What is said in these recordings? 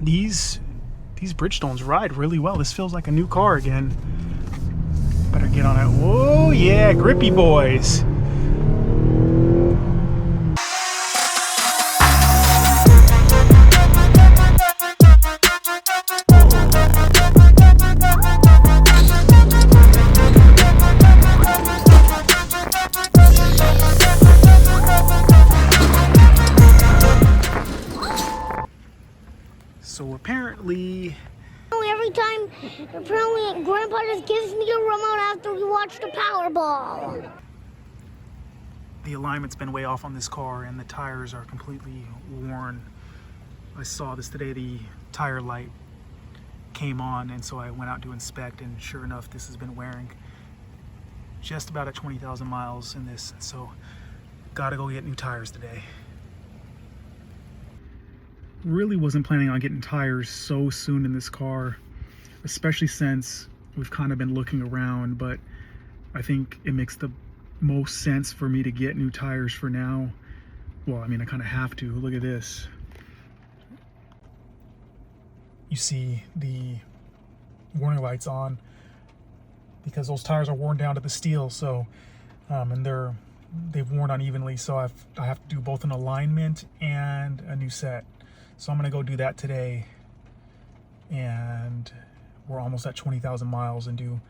These Bridgestones ride really well. This feels like a new car again. Better get on it. Whoa, yeah, grippy boys. So apparently Grandpa just gives me a remote after we watch the Powerball. The alignment's been way off on this car and the tires are completely worn. I saw this today, the tire light came on, and so I went out to inspect, and sure enough, this has been wearing just about at 20,000 miles in this, so gotta go get new tires today. Really wasn't planning on getting tires so soon in this car, especially since we've kind of been looking around, but I think it makes the most sense for me to get new tires for now. Well, I mean, I kind of have to. Look at this. You see the warning lights on because those tires are worn down to the steel, so and they've worn unevenly, so I have to do both an alignment and a new set. So I'm gonna go do that today, and we're almost at 20,000 miles and do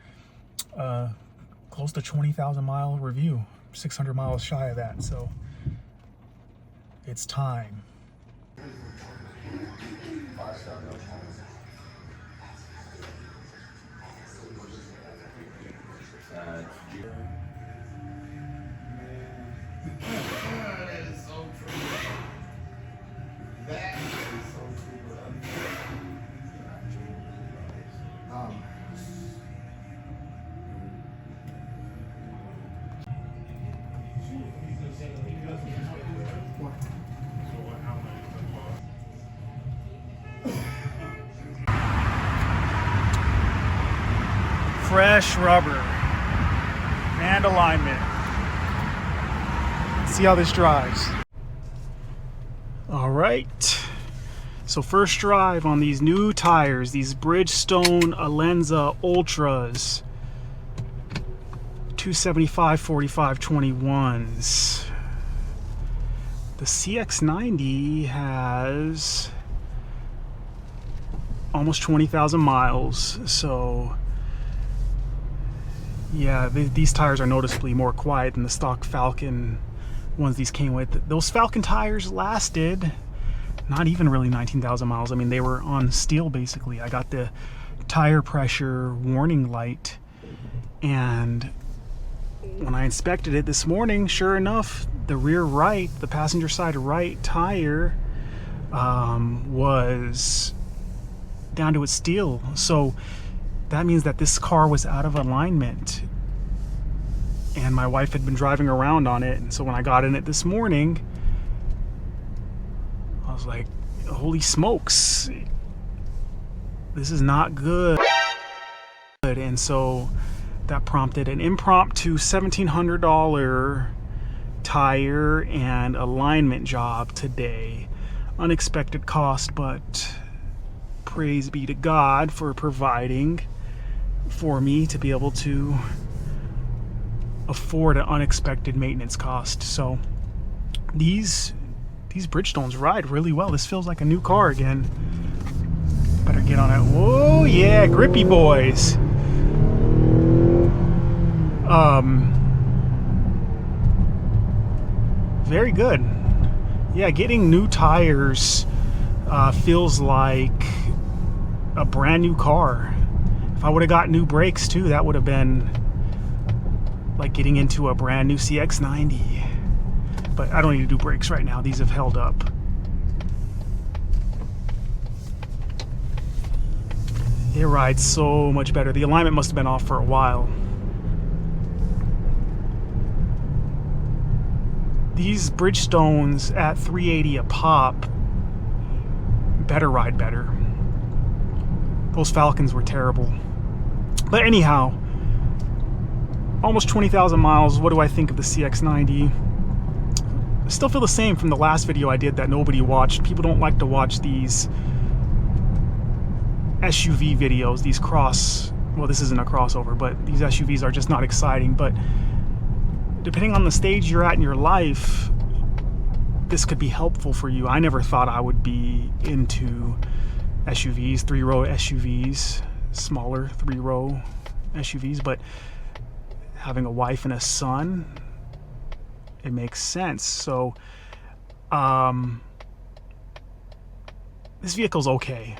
close to 20,000 mile review, 600 miles shy of that, so it's time. Fresh rubber and alignment. Let's see how this drives. All right, so first drive on these new tires, these Bridgestone Alenza Ultras 275/45/21s. The CX-90 has almost 20,000 miles, so yeah, these tires are noticeably more quiet than the stock Falcon ones these came with. Those Falcon tires lasted not even really 19,000 miles. I mean, they were on steel basically. I got the tire pressure warning light, and when I inspected it this morning, sure enough, the rear right, the passenger side right tire was down to its steel. So that means that this car was out of alignment, and my wife had been driving around on it, and so when I got in it this morning, I was like, holy smokes, this is not good. And so that prompted an impromptu $1,700 tire and alignment job today. Unexpected cost, but praise be to God for providing for me to be able to afford an unexpected maintenance cost. So these Bridgestones ride really well. This feels like a new car again. Better get on it. Whoa, yeah, grippy boys. Very good. Yeah, getting new tires feels like a brand new car. If I would have got new brakes too, that would have been like getting into a brand new CX-90. But I don't need to do brakes right now. These have held up. It rides so much better. The alignment must have been off for a while. These Bridgestones at 380 a pop better ride better. Those Falcons were terrible. But anyhow, almost 20,000 miles. What do I think of the CX-90? I still feel the same from the last video I did that nobody watched. People don't like to watch these SUV videos, these well, this isn't a crossover, but these SUVs are just not exciting. But depending on the stage you're at in your life, this could be helpful for you. I never thought I would be into SUVs, 3-row SUVs, smaller 3-row SUVs, but having a wife and a son, it makes sense. So this vehicle's okay.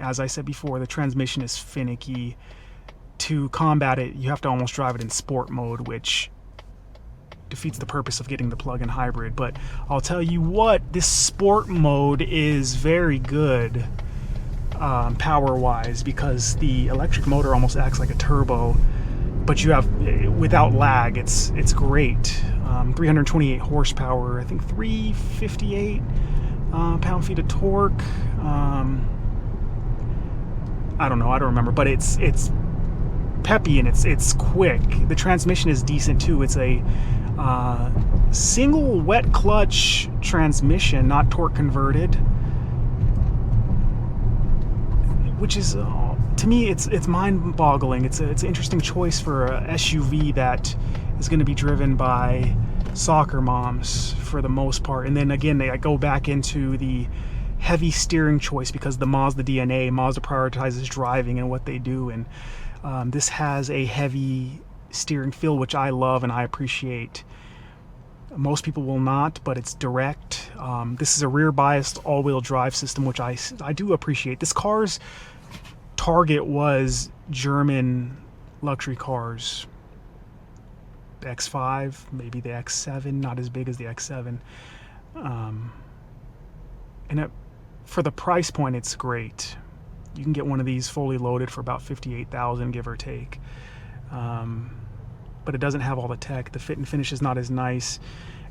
As I said before, the transmission is finicky. To combat it, you have to almost drive it in sport mode, which defeats the purpose of getting the plug-in hybrid. But I'll tell you what, this sport mode is very good power-wise, because the electric motor almost acts like a turbo, but you have, without lag, it's great. 328 horsepower, I think 358 pound-feet of torque. I don't know, I don't remember, but it's peppy and it's quick. The transmission is decent too. It's a single wet clutch transmission, not torque converted, which is to me it's mind-boggling. It's an interesting choice for a SUV that is going to be driven by soccer moms for the most part. And then again, I go back into the heavy steering choice because the Mazda DNA, Mazda prioritizes driving and what they do, and this has a heavy steering feel, which I love and I appreciate. Most people will not, but it's direct. This is a rear biased all-wheel drive system, which I do appreciate. This car's target was German luxury cars. The X5, maybe the X7, not as big as the X7. For the price point, it's great. You can get one of these fully loaded for about $58,000, give or take. But it doesn't have all the tech. The fit and finish is not as nice.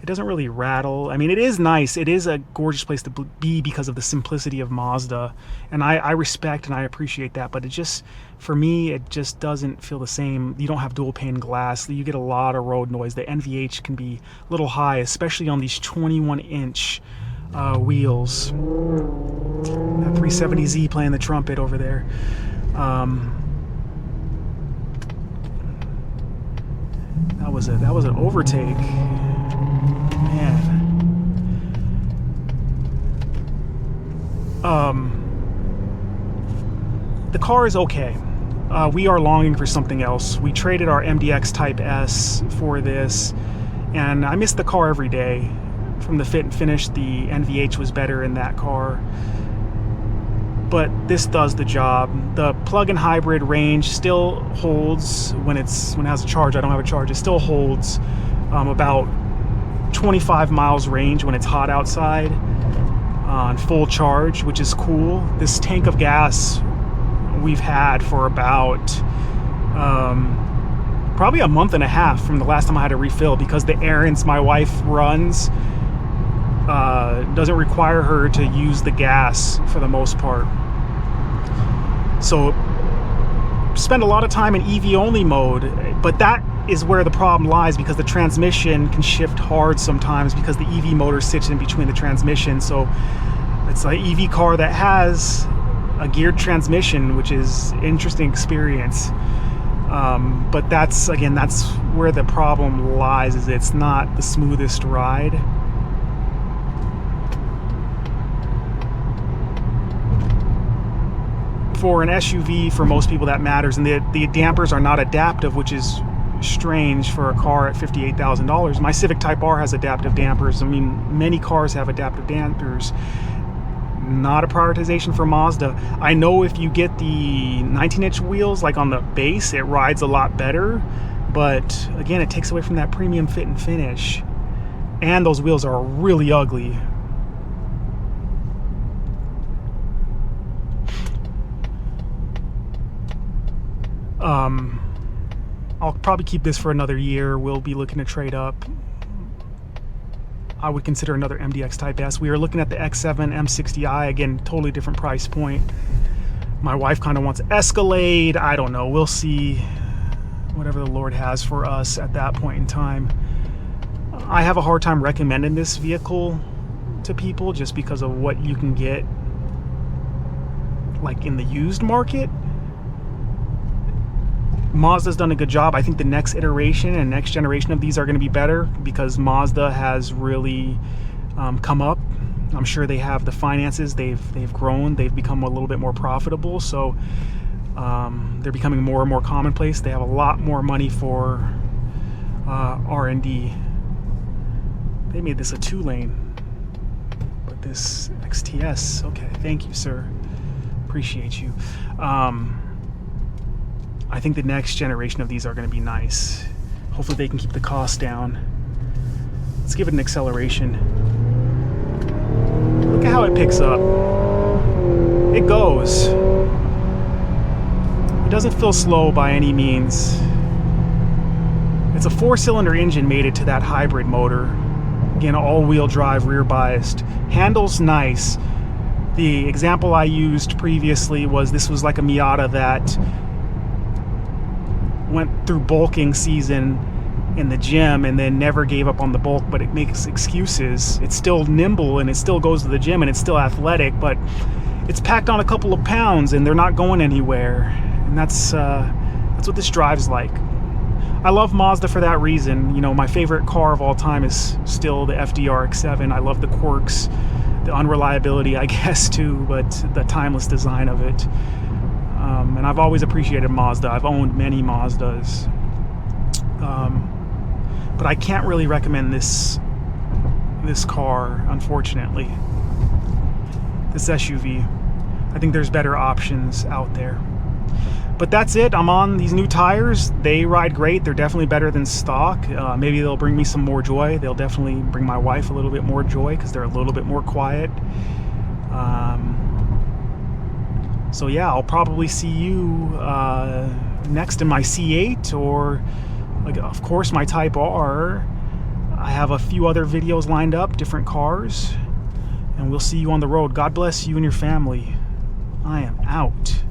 It doesn't really rattle. I mean, it is nice. It is a gorgeous place to be because of the simplicity of Mazda. And I respect and I appreciate that. But it just, for me, it just doesn't feel the same. You don't have dual pane glass. You get a lot of road noise. The NVH can be a little high, especially on these 21-inch wheels. That 370Z playing the trumpet over there. That was an overtake, man. The car is okay. We are longing for something else. We traded our MDX Type S for this, and I miss the car every day. From the fit and finish, the NVH was better in that car, but this does the job. The plug-in hybrid range still holds when it has a charge. I don't have a charge. It still holds about 25 miles range when it's hot outside on full charge, which is cool. This tank of gas we've had for about probably a month and a half from the last time I had to refill, because the errands my wife runs doesn't require her to use the gas for the most part. So spend a lot of time in EV only mode, but that is where the problem lies, because the transmission can shift hard sometimes because the EV motor sits in between the transmission. So it's an EV car that has a geared transmission, which is an interesting experience. But that's where the problem lies, is it's not the smoothest ride. For an SUV, for most people that matters, and the dampers are not adaptive, which is strange for a car at $58,000. My Civic Type R has adaptive dampers. I mean, many cars have adaptive dampers. Not a prioritization for Mazda. I know if you get the 19-inch wheels, like on the base, it rides a lot better, but again, it takes away from that premium fit and finish, and those wheels are really ugly. I'll probably keep this for another year. We'll be looking to trade up. I would consider another MDX Type S. We are looking at the X7 M60i. Again, totally different price point. My wife kind of wants Escalade. I don't know. We'll see whatever the Lord has for us at that point in time. I have a hard time recommending this vehicle to people just because of what you can get like in the used market, Mazda's done a good job. I think the next iteration and next generation of these are going to be better because Mazda has really come up. I'm sure they have the finances. They've grown. They've become a little bit more profitable. So they're becoming more and more commonplace. They have a lot more money for R&D. They made this a 2-lane, but this XTS, okay, thank you, sir. Appreciate you. I think the next generation of these are going to be nice. Hopefully they can keep the cost down. Let's give it an acceleration. Look at how it picks up. It goes. It doesn't feel slow by any means. It's a 4-cylinder engine mated to that hybrid motor. Again, all-wheel drive, rear biased. Handles nice. The example I used previously was this was like a Miata that went through bulking season in the gym and then never gave up on the bulk, but it makes excuses. It's still nimble and it still goes to the gym and it's still athletic, but it's packed on a couple of pounds and they're not going anywhere. And that's what this drives like. I love Mazda for that reason. You know, my favorite car of all time is still the FD-RX-7. I love the quirks, the unreliability, I guess, too, but the timeless design of it. And I've always appreciated Mazda. I've owned many Mazdas. But I can't really recommend this car, unfortunately. This SUV. I think there's better options out there. But that's it. I'm on these new tires. They ride great. They're definitely better than stock. Maybe they'll bring me some more joy. They'll definitely bring my wife a little bit more joy because they're a little bit more quiet. So yeah, I'll probably see you next in my C8 or, like, of course, my Type R. I have a few other videos lined up, different cars, and we'll see you on the road. God bless you and your family. I am out.